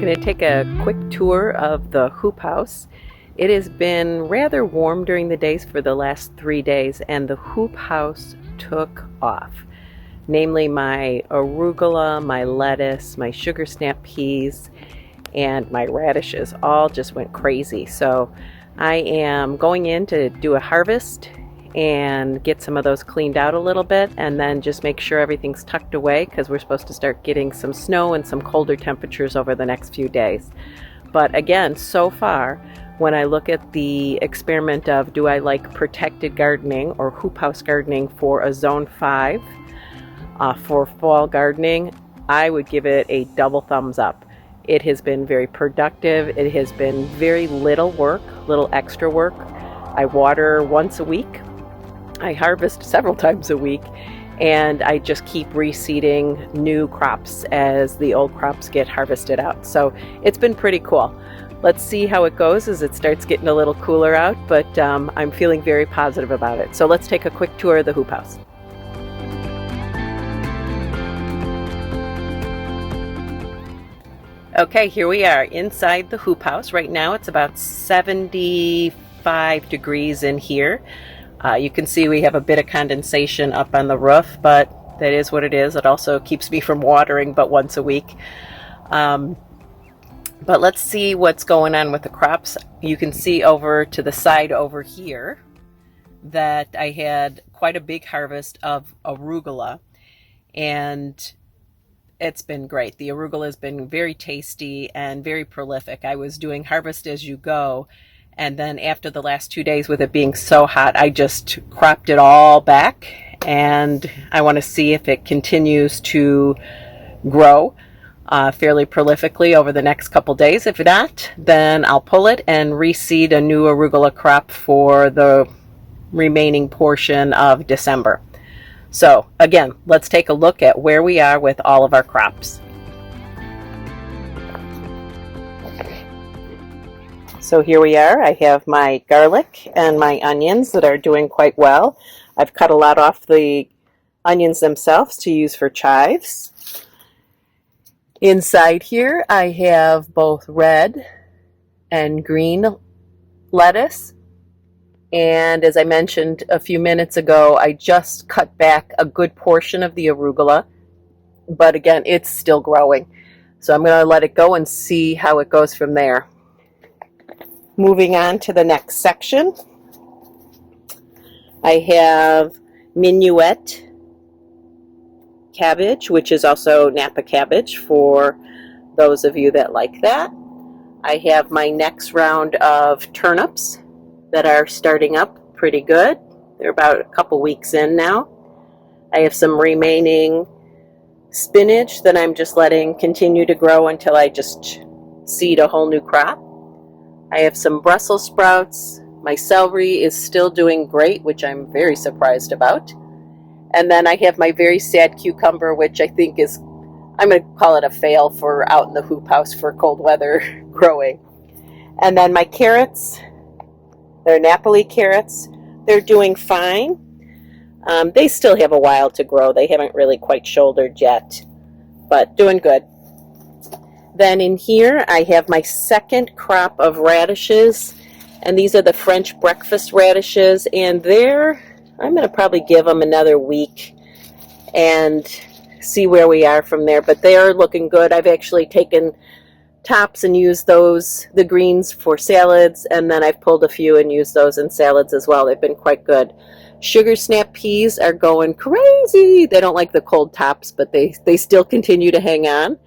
going to take a quick tour of the hoop house. It has been rather warm during the days for the last 3 days, and the hoop house took off. Namely, my arugula, my lettuce, my sugar snap peas, and my radishes all just went crazy. So I am going in to do a harvest and get some of those cleaned out a little bit, and then just make sure everything's tucked away because we're supposed to start getting some snow and some colder temperatures over the next few days. But again, so far, when I look at the experiment of do I like protected gardening or hoop house gardening for a zone 5 for fall gardening, I would give it a double thumbs up. It has been very productive. It has been very little work, little extra work. I water once a week. I harvest several times a week, and I just keep reseeding new crops as the old crops get harvested out. So it's been pretty cool. Let's see how it goes as it starts getting a little cooler out, but I'm feeling very positive about it. So let's take a quick tour of the hoop house. Okay, here we are inside the hoop house. Right now it's about 75 degrees in here. You can see we have a bit of condensation up on the roof, but that is what it is. It also keeps me from watering but once a week. But let's see what's going on with the crops. You can see over to the side over here that I had quite a big harvest of arugula, and it's been great. The arugula has been very tasty and very prolific. I was doing harvest as you go, and then after the last 2 days with it being so hot, I just cropped it all back, and I want to see if it continues to grow fairly prolifically over the next couple days. If not, then I'll pull it and reseed a new arugula crop for the remaining portion of December. So again, let's take a look at where we are with all of our crops. So here we are. I have my garlic and my onions that are doing quite well. I've cut a lot off the onions themselves to use for chives. Inside here I have both red and green lettuce. And as I mentioned a few minutes ago, I just cut back a good portion of the arugula. But again, it's still growing. So I'm going to let it go and see how it goes from there. Moving on to the next section, I have Minuet cabbage, which is also Napa cabbage for those of you that like that. I have my next round of turnips that are starting up pretty good. They're about a couple weeks in now. I have some remaining spinach that I'm just letting continue to grow until I just seed a whole new crop. I have some Brussels sprouts. My celery is still doing great, which I'm very surprised about. And then I have my very sad cucumber, which I think is, I'm going to call it a fail for out in the hoop house for cold weather growing. And then my carrots, they're Napoli carrots. They're doing fine. They still have a while to grow. They haven't really quite shouldered yet, but doing good. Then in here I have my second crop of radishes, and these are the French breakfast radishes, and I'm going to probably give them another week and see where we are from there, but they are looking good. I've actually taken tops and used those, the greens, for salads, and then I've pulled a few and used those in salads as well. They've been quite good. Sugar snap peas are going crazy. They don't like the cold tops, but they still continue to hang on,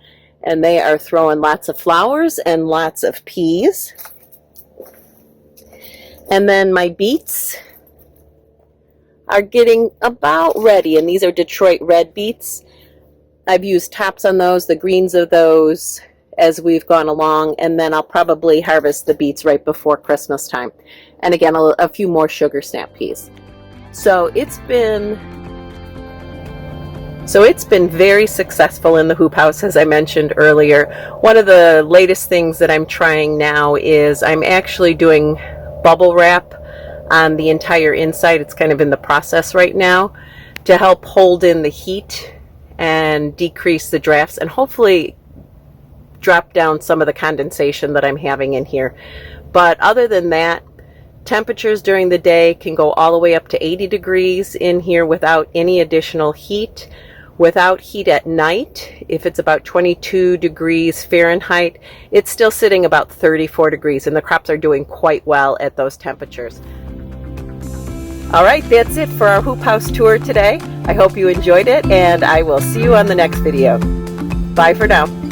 and they are throwing lots of flowers and lots of peas. And then my beets are getting about ready, and these are Detroit red beets. I've used tops on those, the greens of those, as we've gone along, and then I'll probably harvest the beets right before Christmas time. And again, a few more sugar snap peas. So it's been very successful in the hoop house, as I mentioned earlier. One of the latest things that I'm trying now is I'm actually doing bubble wrap on the entire inside. It's kind of in the process right now to help hold in the heat and decrease the drafts, and hopefully drop down some of the condensation that I'm having in here. But other than that, temperatures during the day can go all the way up to 80 degrees in here without any additional heat. Without heat at night, if it's about 22 degrees Fahrenheit, it's still sitting about 34 degrees, and the crops are doing quite well at those temperatures. All right, that's it for our hoop house tour today. I hope you enjoyed it, and I will see you on the next video. Bye for now.